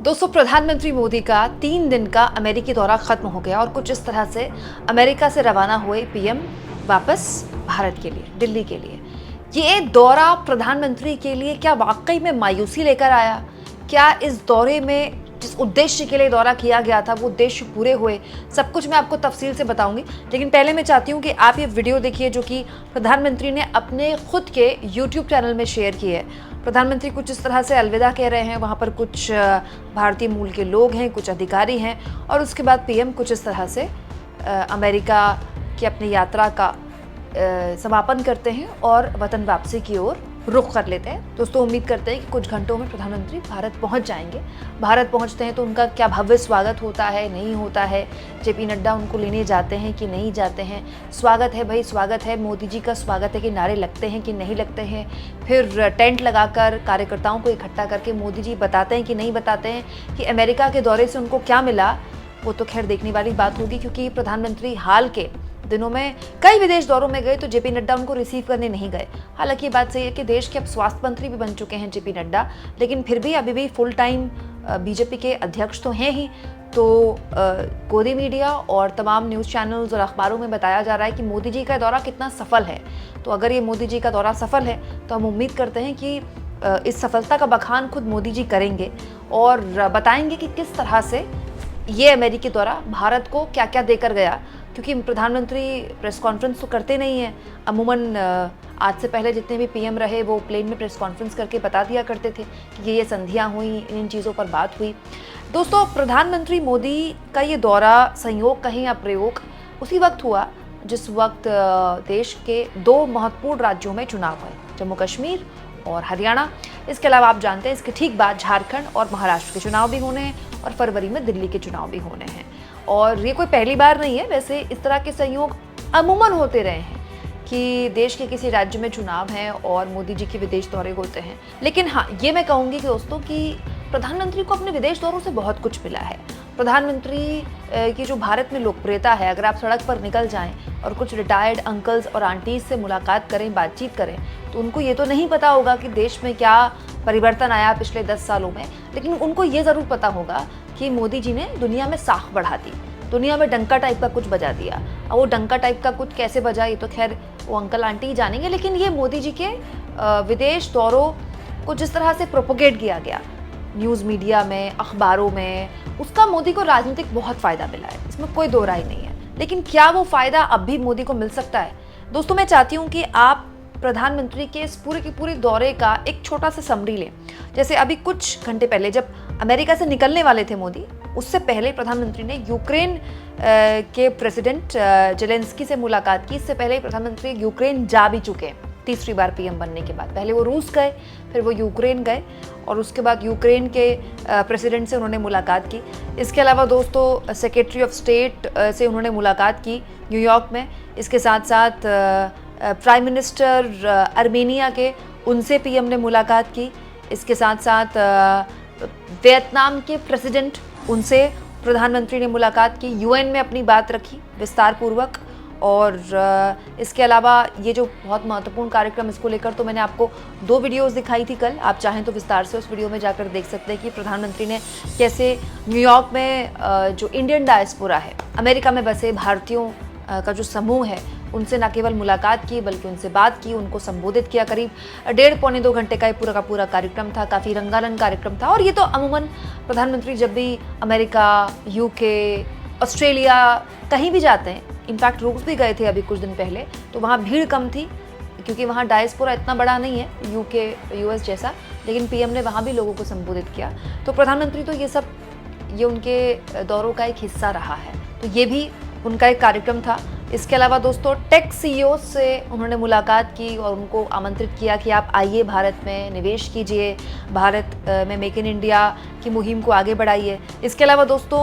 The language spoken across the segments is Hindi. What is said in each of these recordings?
दोस्तों, प्रधानमंत्री मोदी का 3 दिन का अमेरिकी दौरा खत्म हो गया और कुछ इस तरह से अमेरिका से रवाना हुए पीएम वापस भारत के लिए, दिल्ली के लिए। ये दौरा प्रधानमंत्री के लिए क्या वाकई में मायूसी लेकर आया? क्या इस दौरे में जिस उद्देश्य के लिए दौरा किया गया था वो उद्देश्य पूरे हुए? सब कुछ मैं आपको तफसील से बताऊंगी, लेकिन पहले मैं चाहती हूँ कि आप ये वीडियो देखिए जो कि प्रधानमंत्री ने अपने खुद के यूट्यूब चैनल में शेयर की है। प्रधानमंत्री कुछ इस तरह से अलविदा कह रहे हैं, वहाँ पर कुछ भारतीय मूल के लोग हैं, कुछ अधिकारी हैं, और उसके बाद पीएम कुछ इस तरह से अमेरिका की अपनी यात्रा का समापन करते हैं और वतन वापसी की ओर रुख कर लेते हैं। दोस्तों, उम्मीद करते हैं कि कुछ घंटों में प्रधानमंत्री भारत पहुंच जाएंगे। भारत पहुंचते हैं तो उनका क्या भव्य स्वागत होता है, नहीं होता है, जेपी नड्डा उनको लेने जाते हैं कि नहीं जाते हैं, स्वागत है भाई स्वागत है, मोदी जी का स्वागत है कि नारे लगते हैं कि नहीं लगते हैं, फिर टेंट लगाकर कार्यकर्ताओं को इकट्ठा करके मोदी जी बताते हैं कि नहीं बताते हैं कि अमेरिका के दौरे से उनको क्या मिला। वो तो खैर देखने वाली बात होगी, क्योंकि प्रधानमंत्री हाल के दिनों में कई विदेश दौरों में गए तो जेपी नड्डा उनको रिसीव करने नहीं गए। हालांकि ये बात सही है कि देश के अब स्वास्थ्य मंत्री भी बन चुके हैं जेपी नड्डा, लेकिन फिर भी अभी भी फुल टाइम बीजेपी के अध्यक्ष तो हैं ही। तो गोदी मीडिया और तमाम न्यूज़ चैनल्स और अखबारों में बताया जा रहा है कि मोदी जी का दौरा कितना सफल है। तो अगर ये मोदी जी का दौरा सफल है तो हम उम्मीद करते हैं कि इस सफलता का बखान खुद मोदी जी करेंगे और बताएंगे कि किस तरह से ये अमेरिकी दौरा भारत को क्या क्या देकर गया। क्योंकि प्रधानमंत्री प्रेस कॉन्फ्रेंस तो करते नहीं हैं अमूमन। आज से पहले जितने भी पीएम रहे वो प्लेन में प्रेस कॉन्फ्रेंस करके बता दिया करते थे कि ये संधियाँ हुई, इन चीज़ों पर बात हुई। दोस्तों, प्रधानमंत्री मोदी का ये दौरा संयोग कहीं या प्रयोग उसी वक्त हुआ जिस वक्त देश के 2 महत्वपूर्ण राज्यों में चुनाव हुए, जम्मू कश्मीर और हरियाणा। इसके अलावा आप जानते हैं इसके ठीक बाद झारखंड और महाराष्ट्र के चुनाव भी होने हैं और फरवरी में दिल्ली के चुनाव भी होने हैं। और ये कोई पहली बार नहीं है, वैसे इस तरह के संयोग अमूमन होते रहे हैं कि देश के किसी राज्य में चुनाव हैं और मोदी जी के विदेश दौरे होते हैं। लेकिन हाँ, ये मैं कहूँगी कि दोस्तों कि प्रधानमंत्री को अपने विदेश दौरों से बहुत कुछ मिला है। प्रधानमंत्री की जो भारत में लोकप्रियता है, अगर आप सड़क पर निकल जाएं और कुछ रिटायर्ड अंकल्स और आंटीज से मुलाकात करें, बातचीत करें, तो उनको ये तो नहीं पता होगा कि देश में क्या परिवर्तन आया पिछले 10 सालों में, लेकिन उनको ये ज़रूर पता होगा कि मोदी जी ने दुनिया में साख बढ़ा दी, दुनिया में डंका टाइप का कुछ बजा दिया। और वो डंका टाइप का कुछ कैसे बजा ये तो खैर वो अंकल आंटी ही जानेंगे, लेकिन ये मोदी जी के विदेश दौरों को जिस तरह से प्रोपोगेट किया गया न्यूज़ मीडिया में, अखबारों में, उसका मोदी को राजनीतिक बहुत फ़ायदा मिला है, इसमें कोई दो राय नहीं है। लेकिन क्या वो फ़ायदा अब भी मोदी को मिल सकता है? दोस्तों, मैं चाहती हूँ कि आप प्रधानमंत्री के इस पूरे के पूरे दौरे का एक छोटा सा समरी लें। जैसे अभी कुछ घंटे पहले जब अमेरिका से निकलने वाले थे मोदी, उससे पहले प्रधानमंत्री ने यूक्रेन के प्रेसिडेंट जेलेंस्की से मुलाकात की। इससे पहले प्रधानमंत्री यूक्रेन जा भी चुके हैं तीसरी बार पीएम बनने के बाद। पहले वो रूस गए, फिर वो यूक्रेन गए और उसके बाद यूक्रेन के प्रेसिडेंट से उन्होंने मुलाकात की। इसके अलावा दोस्तों, सेक्रेटरी ऑफ स्टेट से उन्होंने मुलाकात की न्यूयॉर्क में। इसके साथ साथ प्राइम मिनिस्टर आर्मेनिया के, उनसे पीएम ने मुलाकात की। इसके साथ साथ वियतनाम के प्रेसिडेंट, उनसे प्रधानमंत्री ने मुलाकात की, यूएन में अपनी बात रखी विस्तार पूर्वक। और इसके अलावा ये जो बहुत महत्वपूर्ण कार्यक्रम, इसको लेकर तो मैंने आपको 2 वीडियोस दिखाई थी कल। आप चाहें तो विस्तार से उस वीडियो में जाकर देख सकते हैं कि प्रधानमंत्री ने कैसे न्यूयॉर्क में जो इंडियन डायस्पोरा है, अमेरिका में बसे भारतीयों का जो समूह है, उनसे न केवल मुलाकात की बल्कि उनसे बात की, उनको संबोधित किया। करीब 1.5-पौने 2 घंटे का पूरा कार्यक्रम था, काफ़ी रंगारंग कार्यक्रम था। और ये तो अमूमन प्रधानमंत्री जब भी अमेरिका, यूके, ऑस्ट्रेलिया कहीं भी जाते हैं, इनफैक्ट रूस भी गए थे अभी कुछ दिन पहले, तो वहाँ भीड़ कम थी क्योंकि वहाँ डायस्पोरा इतना बड़ा नहीं है यूके, यूएस जैसा, लेकिन पीएम ने वहाँ भी लोगों को संबोधित किया। तो प्रधानमंत्री तो ये उनके दौरों का एक हिस्सा रहा है, तो ये भी उनका एक कार्यक्रम था। इसके अलावा दोस्तों, टेक सीईओ से उन्होंने मुलाकात की और उनको आमंत्रित किया कि आप आइए, भारत में निवेश कीजिए, भारत में मेक इन इंडिया की मुहिम को आगे बढ़ाइए। इसके अलावा दोस्तों,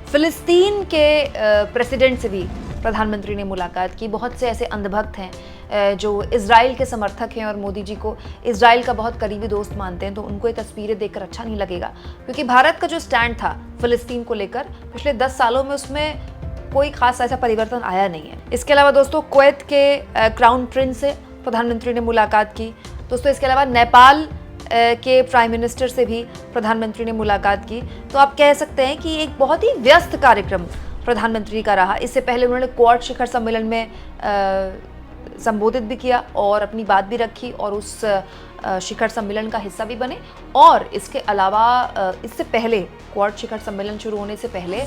फ़िलिस्तीन के प्रेसिडेंट से भी प्रधानमंत्री ने मुलाकात की। बहुत से ऐसे अंधभक्त हैं जो इजराइल के समर्थक हैं और मोदी जी को इजराइल का बहुत करीबी दोस्त मानते हैं, तो उनको ये तस्वीरें देखकर अच्छा नहीं लगेगा, क्योंकि भारत का जो स्टैंड था फ़िलिस्तीन को लेकर पिछले 10 सालों में, उसमें कोई खास ऐसा परिवर्तन आया नहीं है। इसके अलावा दोस्तों, कुवैत के क्राउन प्रिंस से प्रधानमंत्री ने मुलाकात की। दोस्तों, इसके अलावा नेपाल के प्राइम मिनिस्टर से भी प्रधानमंत्री ने मुलाकात की। तो आप कह सकते हैं कि एक बहुत ही व्यस्त कार्यक्रम प्रधानमंत्री का रहा। इससे पहले उन्होंने क्वाड शिखर सम्मेलन में संबोधित भी किया और अपनी बात भी रखी और उस शिखर सम्मेलन का हिस्सा भी बने। और इसके अलावा इससे पहले क्वाड शिखर सम्मेलन शुरू होने से पहले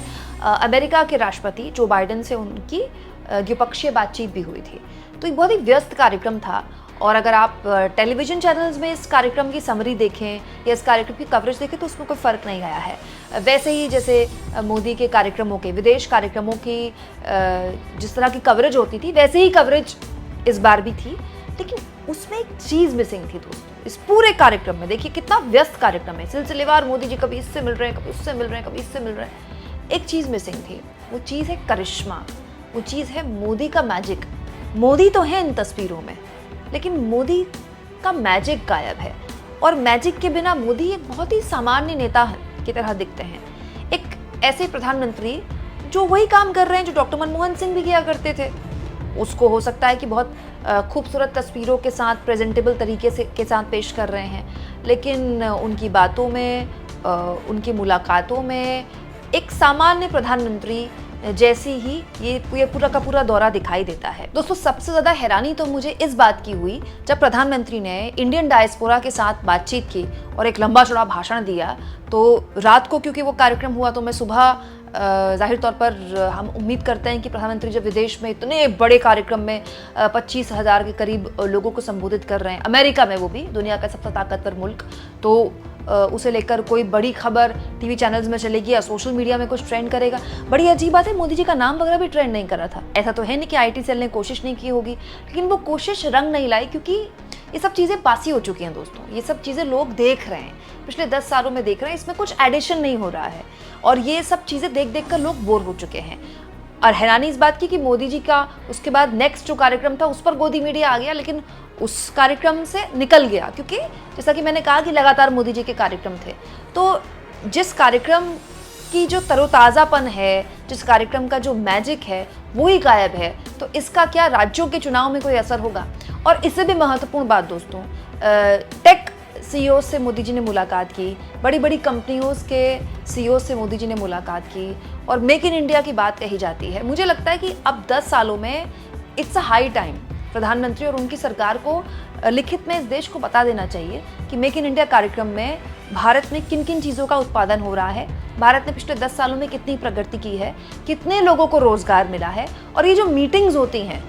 अमेरिका के राष्ट्रपति जो बाइडेन से उनकी द्विपक्षीय बातचीत भी हुई थी। तो एक बहुत ही व्यस्त कार्यक्रम था। और अगर आप टेलीविज़न चैनल्स में इस कार्यक्रम की समरी देखें या इस कार्यक्रम की कवरेज देखें तो उसमें कोई फ़र्क नहीं आया है। वैसे ही जैसे मोदी के कार्यक्रमों के, विदेश कार्यक्रमों की जिस तरह की कवरेज होती थी वैसे ही कवरेज इस बार भी थी। लेकिन उसमें एक चीज़ मिसिंग थी दोस्तों, इस पूरे कार्यक्रम में। देखिए कितना व्यस्त कार्यक्रम है, सिलसिलेवार मोदी जी कभी इससे मिल रहे हैं, कभी उससे मिल रहे हैं, कभी इससे मिल रहे हैं। एक चीज़ मिसिंग थी, वो चीज़ है करिश्मा, वो चीज़ है मोदी का मैजिक। मोदी तो है इन तस्वीरों में, लेकिन मोदी का मैजिक गायब है। और मैजिक के बिना मोदी एक बहुत ही सामान्य नेता की तरह दिखते हैं। एक ऐसे प्रधानमंत्री जो वही काम कर रहे हैं जो डॉक्टर मनमोहन सिंह भी किया करते थे। उसको हो सकता है कि बहुत खूबसूरत तस्वीरों के साथ, प्रेजेंटेबल तरीके से के साथ पेश कर रहे हैं, लेकिन उनकी बातों में, उनकी मुलाकातों में एक सामान्य प्रधानमंत्री जैसी ही ये पूरा का पूरा दौरा दिखाई देता है। दोस्तों सबसे ज़्यादा हैरानी तो मुझे इस बात की हुई जब प्रधानमंत्री ने इंडियन डायस्पोरा के साथ बातचीत की और एक लंबा चौड़ा भाषण दिया। तो रात को क्योंकि वो कार्यक्रम हुआ तो मैं सुबह जाहिर तौर पर हम उम्मीद करते हैं कि प्रधानमंत्री जब विदेश में इतने बड़े कार्यक्रम में 25,000 के करीब लोगों को संबोधित कर रहे हैं, अमेरिका में, वो भी दुनिया का सबसे ताकतवर मुल्क, तो उसे लेकर कोई बड़ी खबर टीवी चैनल्स में चलेगी या सोशल मीडिया में कुछ ट्रेंड करेगा। बड़ी अजीब बात है, मोदी जी का नाम वगैरह भी ट्रेंड नहीं कर रहा था। ऐसा तो है नहीं कि IT सेल ने कोशिश नहीं की होगी, लेकिन वो कोशिश रंग नहीं लाई क्योंकि ये सब चीज़ें बासी हो चुकी हैं दोस्तों। ये सब चीज़ें लोग देख रहे हैं, पिछले 10 सालों में देख रहे हैं, इसमें कुछ एडिशन नहीं हो रहा है और ये सब चीज़ें देख देख कर लोग बोर हो चुके हैं। और हैरानी इस बात की कि मोदी जी का उसके बाद नेक्स्ट जो कार्यक्रम था उस पर गोदी मीडिया आ गया, लेकिन उस कार्यक्रम से निकल गया क्योंकि जैसा कि मैंने कहा कि लगातार मोदी जी के कार्यक्रम थे। तो जिस कार्यक्रम की जो तरोताज़ापन है, जिस कार्यक्रम का जो मैजिक है वो ही गायब है, तो इसका क्या राज्यों के चुनाव में कोई असर होगा? और इससे भी महत्वपूर्ण बात दोस्तों, टेक CEO से मोदी जी ने मुलाकात की, बड़ी बड़ी कंपनियों के CEO से मोदी जी ने मुलाकात की और मेक इन इंडिया की बात कही जाती है। मुझे लगता है कि अब 10 सालों में इट्स अ हाई टाइम प्रधानमंत्री और उनकी सरकार को लिखित में इस देश को बता देना चाहिए कि मेक इन इंडिया कार्यक्रम में भारत में किन किन चीज़ों का उत्पादन हो रहा है, भारत ने पिछले 10 सालों में कितनी प्रगति की है, कितने लोगों को रोजगार मिला है। और ये जो मीटिंग्स होती हैं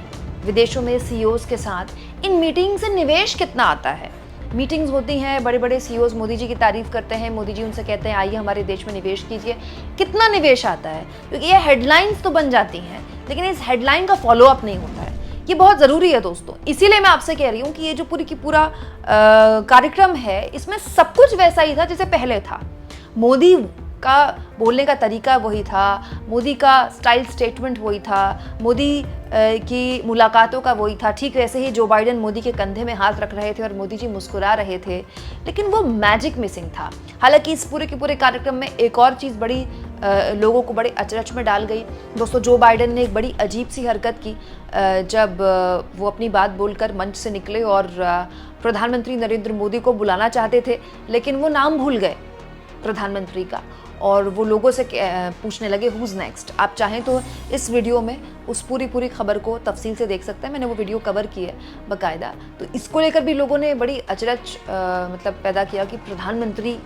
विदेशों में CEOs के साथ, इन मीटिंग से निवेश कितना आता है? मीटिंग्स होती हैं, बड़े बड़े CEOs मोदी जी की तारीफ करते हैं, मोदी जी उनसे कहते हैं आइए हमारे देश में निवेश कीजिए। कितना निवेश आता है? क्योंकि ये हेडलाइंस तो बन जाती हैं, लेकिन इस हेडलाइन का फॉलोअप नहीं होता है। ये बहुत ज़रूरी है दोस्तों। इसीलिए मैं आपसे कह रही हूँ कि ये जो पूरी की पूरा कार्यक्रम है, इसमें सब कुछ वैसा ही था जैसे पहले था। मोदी का बोलने का तरीका वही था, मोदी का स्टाइल स्टेटमेंट वही था, मोदी की मुलाकातों का वही था। ठीक वैसे ही जो बाइडेन मोदी के कंधे में हाथ रख रहे थे और मोदी जी मुस्कुरा रहे थे, लेकिन वो मैजिक मिसिंग था। हालांकि इस पूरे के पूरे कार्यक्रम में एक और चीज़ बड़ी लोगों को बड़े अचरज में डाल गई। दोस्तों जो बाइडेन ने एक बड़ी अजीब सी हरकत की जब वो अपनी बात बोलकर मंच से निकले और प्रधानमंत्री नरेंद्र मोदी को बुलाना चाहते थे, लेकिन वो नाम भूल गए प्रधानमंत्री का और वो लोगों से पूछने लगे हुज नेक्स्ट। आप चाहें तो इस वीडियो में उस पूरी खबर को तफसील से देख सकते हैं, मैंने वो वीडियो कवर की है बाकायदा। तो इसको लेकर भी लोगों ने बड़ी अचरज मतलब पैदा किया कि प्रधानमंत्री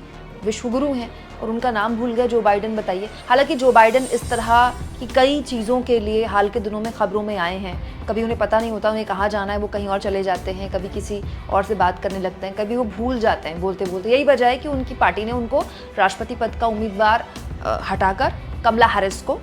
विश्वगुरु हैं और उनका नाम भूल गए जो बाइडेन। बताइए, हालांकि जो बाइडेन इस तरह की कई चीज़ों के लिए हाल के दिनों में खबरों में आए हैं। कभी उन्हें पता नहीं होता उन्हें कहाँ जाना है, वो कहीं और चले जाते हैं, कभी किसी और से बात करने लगते हैं, कभी वो भूल जाते हैं बोलते बोलते। यही वजह है कि उनकी पार्टी ने उनको राष्ट्रपति पद का उम्मीदवार हटाकर कमला हैरिस को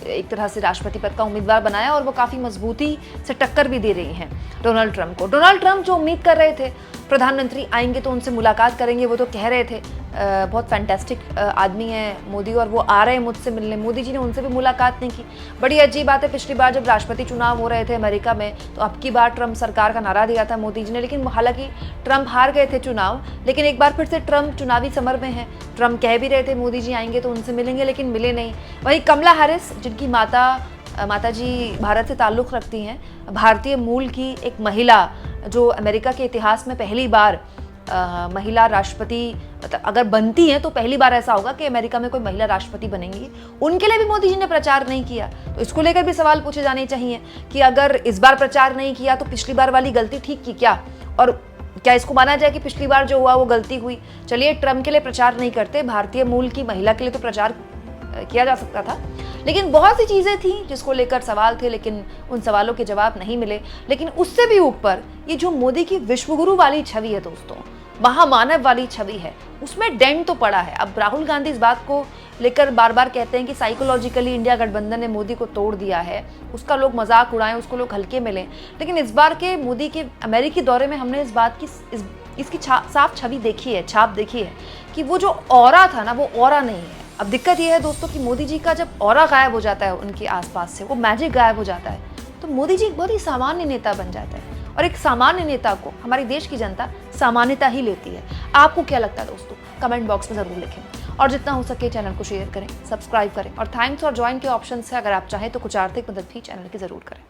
एक तरह से राष्ट्रपति पद का उम्मीदवार बनाया और वो काफ़ी मजबूती से टक्कर भी दे रही हैं डोनाल्ड ट्रंप को। डोनाल्ड ट्रंप जो उम्मीद कर रहे थे प्रधानमंत्री आएंगे तो उनसे मुलाकात करेंगे, वो तो कह रहे थे बहुत फैंटास्टिक आदमी है मोदी और वो आ रहे हैं मुझसे मिलने, मोदी जी ने उनसे भी मुलाकात नहीं की। बड़ी अजीब बात है, पिछली बार जब राष्ट्रपति चुनाव हो रहे थे अमेरिका में तो अब की बार ट्रंप सरकार का नारा दिया था मोदी जी ने, लेकिन हालांकि ट्रंप हार गए थे चुनाव, लेकिन एक बार फिर से ट्रंप चुनावी समर में है। ट्रंप कह भी रहे थे मोदी जी आएंगे तो उनसे मिलेंगे, लेकिन मिले नहीं। वहीं कमला हैरिस जिनकी माता जी भारत से ताल्लुक़ रखती हैं, भारतीय मूल की एक महिला जो अमेरिका के इतिहास में पहली बार महिला राष्ट्रपति मतलब अगर बनती हैं तो पहली बार ऐसा होगा कि अमेरिका में कोई महिला राष्ट्रपति बनेंगी, उनके लिए भी मोदी जी ने प्रचार नहीं किया। तो इसको लेकर भी सवाल पूछे जाने चाहिए कि अगर इस बार प्रचार नहीं किया तो पिछली बार वाली गलती ठीक की क्या, और क्या इसको माना जाए कि पिछली बार जो हुआ वो गलती हुई। चलिए ट्रम्प के लिए प्रचार नहीं करते, भारतीय मूल की महिला के लिए तो प्रचार किया जा सकता था। लेकिन बहुत सी चीज़ें थी जिसको लेकर सवाल थे, लेकिन उन सवालों के जवाब नहीं मिले। लेकिन उससे भी ऊपर ये जो मोदी की विश्वगुरु वाली छवि है दोस्तों, महामानव वाली छवि है, उसमें डेंट तो पड़ा है। अब राहुल गांधी इस बात को लेकर बार बार कहते हैं कि साइकोलॉजिकली इंडिया गठबंधन ने मोदी को तोड़ दिया है, उसका लोग मजाक उड़ाएं, उसको लोग हल्के में लें। लेकिन इस बार के मोदी के अमेरिकी दौरे में हमने इस बात की इसकी साफ छवि देखी है, छाप देखी है कि वो जो ऑरा था ना, वो ऑरा नहीं है। अब दिक्कत ये है दोस्तों कि मोदी जी का जब ऑरा गायब हो जाता है उनके आसपास से, वो मैजिक गायब हो जाता है, तो मोदी जी बहुत ही सामान्य नेता बन जाते हैं। और एक सामान्य नेता को हमारी देश की जनता सामान्यता ही लेती है। आपको क्या लगता है दोस्तों, कमेंट बॉक्स में ज़रूर लिखें। और जितना हो सके चैनल को शेयर करें, सब्सक्राइब करें, और थैंक्स और ज्वाइन के ऑप्शन से अगर आप चाहें तो कुछ आर्थिक मदद भी चैनल की ज़रूर करें।